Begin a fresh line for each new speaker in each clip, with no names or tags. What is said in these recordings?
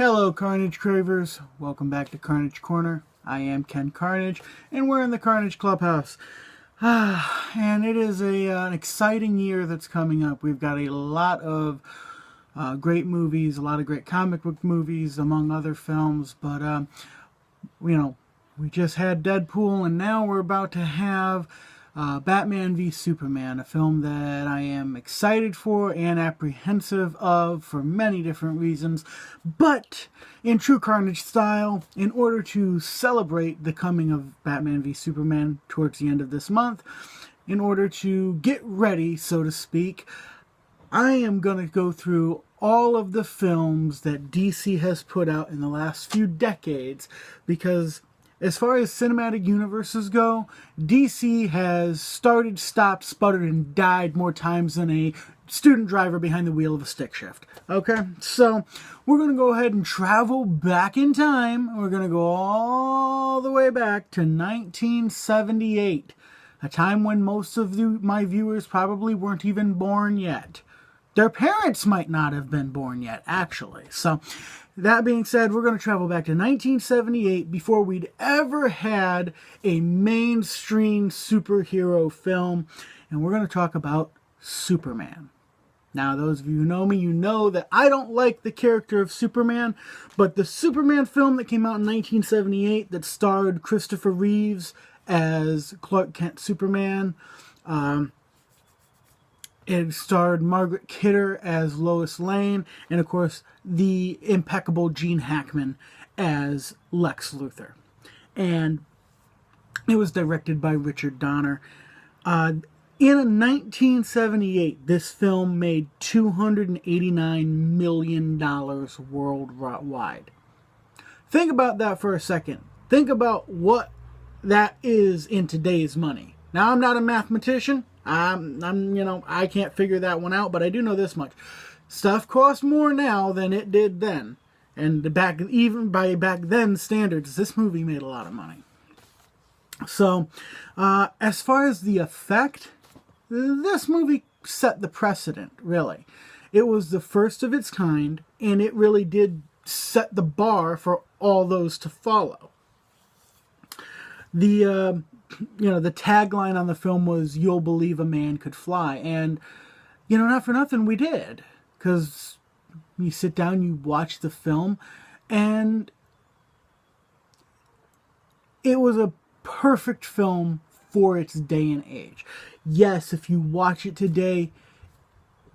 Hello, Carnage Cravers. Welcome back to Carnage Corner. I am Ken Carnage, and we're in the Carnage Clubhouse. And it is an exciting year that's coming up. We've got a lot of great movies, a lot of great comic book movies, among other films. But, we just had Deadpool, and now we're about to have Batman v Superman, a film that I am excited for and apprehensive of for many different reasons. But in true Carnage style, in order to celebrate the coming of Batman v Superman towards the end of this month, in order to get ready, so to speak, I am going to go through all of the films that DC has put out in the last few decades, because as far as cinematic universes go, DC has started, stopped, sputtered, and died more times than a student driver behind the wheel of a stick shift. Okay? So, we're going to go ahead and travel back in time. We're going to go all the way back to 1978. A time when most of my viewers probably weren't even born yet. Their parents might not have been born yet, actually. So, that being said, we're going to travel back to 1978 before we'd ever had a mainstream superhero film. And we're going to talk about Superman. Now, those of you who know me, you know that I don't like the character of Superman. But the Superman film that came out in 1978 that starred Christopher Reeves as Clark Kent Superman, it starred Margaret Kidder as Lois Lane, and of course, the impeccable Gene Hackman as Lex Luthor. And it was directed by Richard Donner. In 1978, this film made $289 million worldwide. Think about that for a second. Think about what that is in today's money. Now, I'm not a mathematician. I can't figure that one out, but I do know this much. Stuff costs more now than it did then. And even by back then standards, this movie made a lot of money. So, as far as the effect, this movie set the precedent, really. It was the first of its kind, and it really did set the bar for all those to follow. The tagline on the film was, "You'll believe a man could fly." And, not for nothing, we did. Because you sit down, you watch the film, and it was a perfect film for its day and age. Yes, if you watch it today,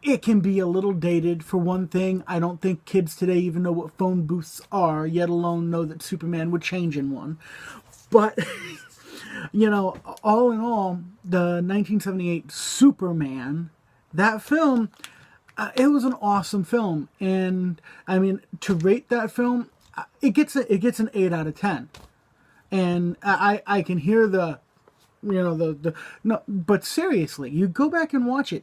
it can be a little dated. For one thing, I don't think kids today even know what phone booths are, yet alone know that Superman would change in one. But all in all, the 1978 Superman, that film, it was an awesome film. And, I mean, to rate that film, it gets an 8 out of 10. And I can hear no, but seriously, you go back and watch it.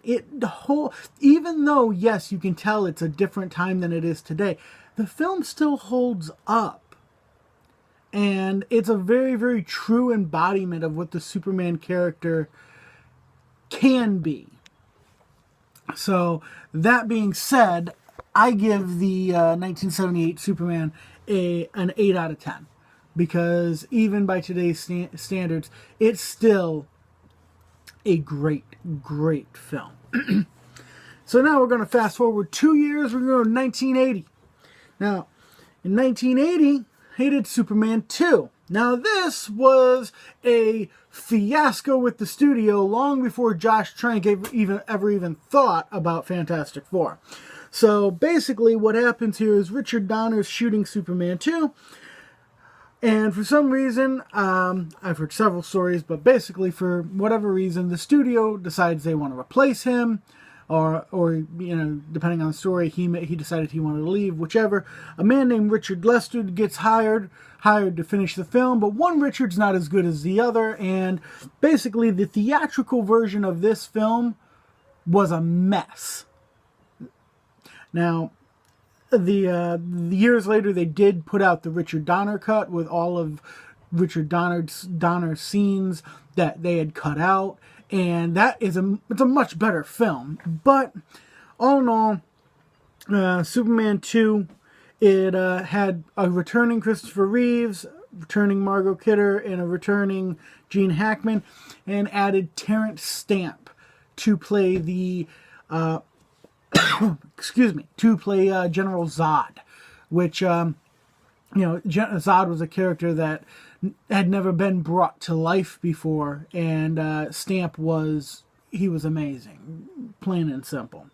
Even though, yes, you can tell it's a different time than it is today, the film still holds up. And it's a very, very true embodiment of what the Superman character can be. So, that being said, I give the 1978 Superman an 8 out of 10. Because even by today's standards, it's still a great, great film. So now we're going to fast forward 2 years. We're going to 1980. Now, in 1980... he did Superman 2. Now, this was a fiasco with the studio long before Josh Trank ever even thought about Fantastic Four. So, basically, what happens here is Richard Donner's shooting Superman 2. And for some reason, I've heard several stories, but basically, for whatever reason, the studio decides they want to replace him. Or depending on the story, he decided he wanted to leave, whichever. A man named Richard Lester gets hired to finish the film, but one Richard's not as good as the other, and basically the theatrical version of this film was a mess. Now, the years later, they did put out the Richard Donner cut with all of Richard Donner's scenes that they had cut out. And it's a much better film. But all in all, Superman 2 It had a returning Christopher Reeves, returning Margot Kidder, and a returning Gene Hackman, and added Terrence Stamp to play the General Zod, which Zod was a character that had never been brought to life before, and Stamp was amazing, plain and simple.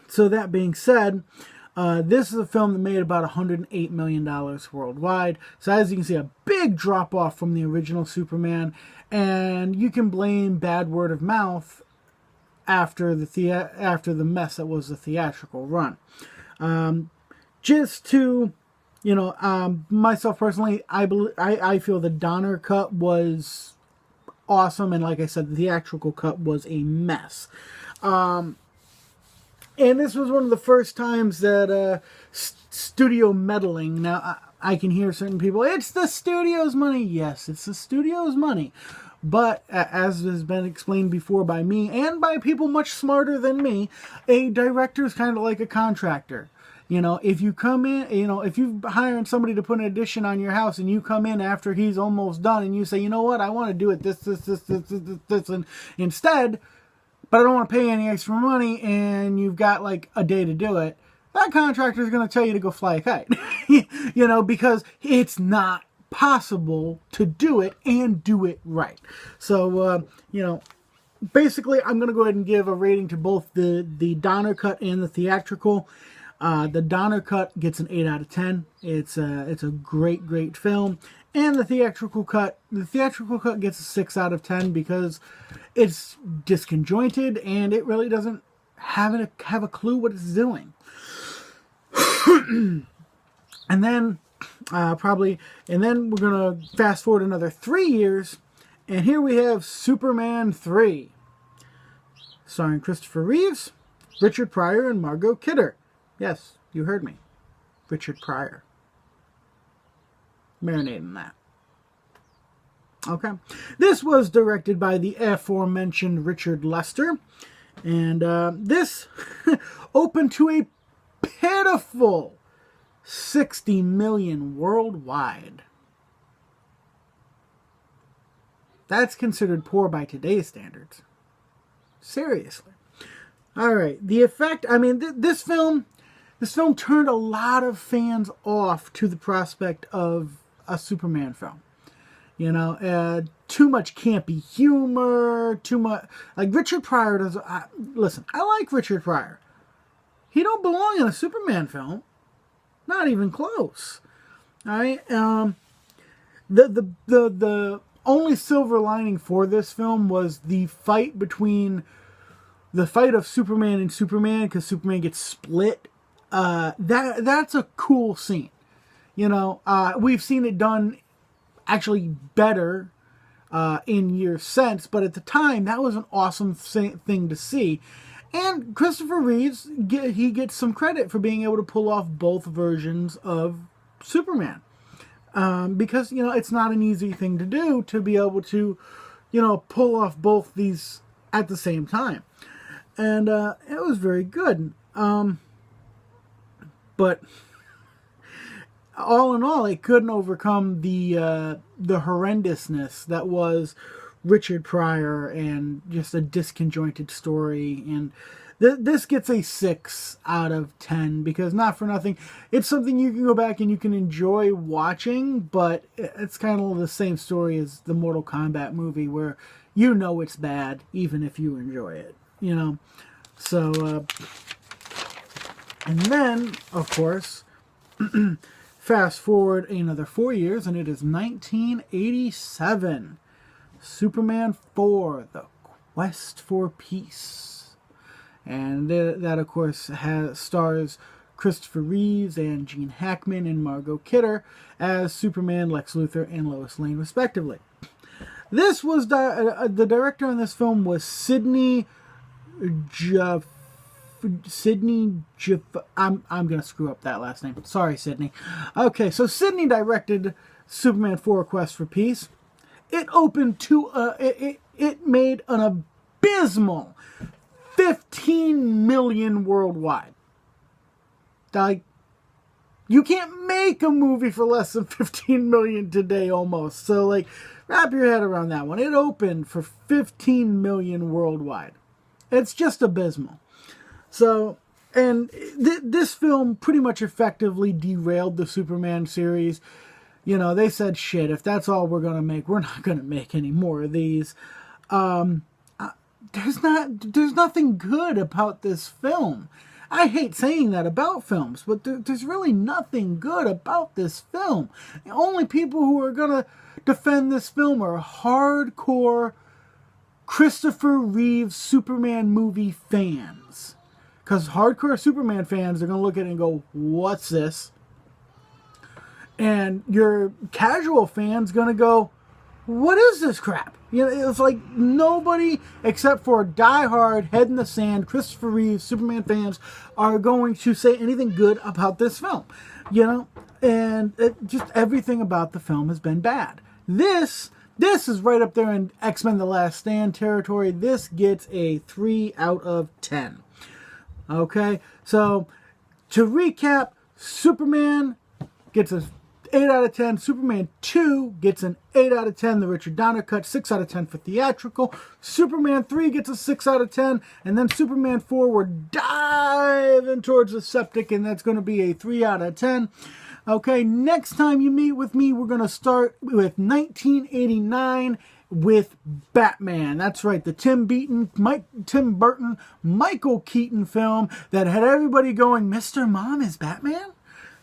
So that being said, this is a film that made about $108 million worldwide. So as you can see, a big drop off from the original Superman, and you can blame bad word of mouth after the mess that was the theatrical run. Just to, myself personally, I feel the Donner cut was awesome, and like I said, the theatrical cut was a mess. And this was one of the first times that studio meddling. Now, I can hear certain people, it's the studio's money. Yes, it's the studio's money. But, as has been explained before by me, and by people much smarter than me, a director is kind of like a contractor. If you come in, if you're hiring somebody to put an addition on your house, and you come in after he's almost done, and you say, you know what, I want to do it this, and instead, but I don't want to pay any extra money, and you've got like a day to do it, that contractor is going to tell you to go fly a kite. Because it's not possible to do it and do it right. So, basically, I'm going to go ahead and give a rating to both the Donner cut and the theatrical. The Donner cut gets an 8 out of 10. It's a great film. And the theatrical cut gets a 6 out of 10 because it's disconjointed and it really doesn't have a clue what it's doing. And then we're gonna fast forward another 3 years, and here we have Superman 3, starring Christopher Reeves, Richard Pryor, and Margot Kidder. Yes, you heard me. Richard Pryor. Marinate in that. Okay. This was directed by the aforementioned Richard Lester. And this opened to a pitiful $60 million worldwide. That's considered poor by today's standards. Seriously. All right. The effect, this film turned a lot of fans off to the prospect of a Superman film. Too much campy humor, too much, like Richard Pryor does. Listen, I like Richard Pryor. He don't belong in a Superman film. Not even close. All right. The only silver lining for this film was the fight of Superman and Superman, because Superman gets split. That's a cool scene. We've seen it done actually better in years since, but at the time that was an awesome thing to see. And Christopher Reeves, he gets some credit for being able to pull off both versions of Superman. Because, it's not an easy thing to do, to be able to, pull off both these at the same time. And it was very good. But all in all, it couldn't overcome the horrendousness that was Richard Pryor and just a disconjointed story. And this gets a 6 out of 10 because, not for nothing, it's something you can go back and you can enjoy watching, but it's kind of the same story as the Mortal Kombat movie where it's bad even if you enjoy it, So, and then, of course, fast forward another 4 years, and it is 1987. Superman 4, The Quest for Peace. And that, of course, stars Christopher Reeves and Gene Hackman and Margot Kidder as Superman, Lex Luthor, and Lois Lane, respectively. This was the director on this film was Sidney I'm going to screw up that last name. Sorry, Sidney. Okay, so Sidney directed Superman 4: Quest for Peace. It opened to it made an abysmal $15 million worldwide. Like, you can't make a movie for less than 15 million today almost. So, like, wrap your head around that one. It opened for 15 million worldwide. It's just abysmal. So, and this film pretty much effectively derailed the Superman series. You know, they said, shit, if that's all we're going to make, we're not going to make any more of these. There's nothing good about this film. I hate saying that about films, but there's really nothing good about this film. The only people who are going to defend this film are hardcore Christopher Reeve Superman movie fans. Because hardcore Superman fans are going to look at it and go, what's this? And your casual fan's going to go, what is this crap? You know, it's like nobody except for diehard, head in the sand, Christopher Reeve, Superman fans are going to say anything good about this film. You know, and just everything about the film has been bad. This is right up there in X-Men The Last Stand territory. This gets a 3 out of 10. Okay, so to recap, Superman gets a 8 out of 10. Superman 2 gets an 8 out of 10. The Richard Donner cut, 6 out of 10 for theatrical. Superman 3 gets a 6 out of 10. And then Superman 4, we're diving towards the septic, and that's going to be a 3 out of 10. Okay, next time you meet with me, we're going to start with 1989 with Batman. That's right, the Tim Burton, Michael Keaton film that had everybody going, Mr. Mom is Batman?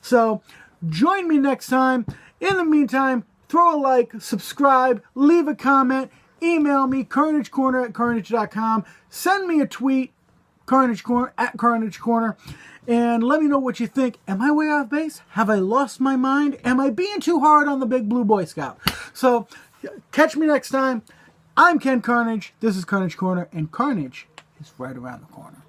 So, join me next time. In the meantime, throw a like, subscribe, leave a comment, email me, carnagecorner@carnage.com, send me a tweet, carnagecorner@carnagecorner, and let me know what you think. Am I way off base? Have I lost my mind? Am I being too hard on the big blue Boy Scout? So, catch me next time. I'm Ken Carnage. This is Carnage Corner, and Carnage is right around the corner.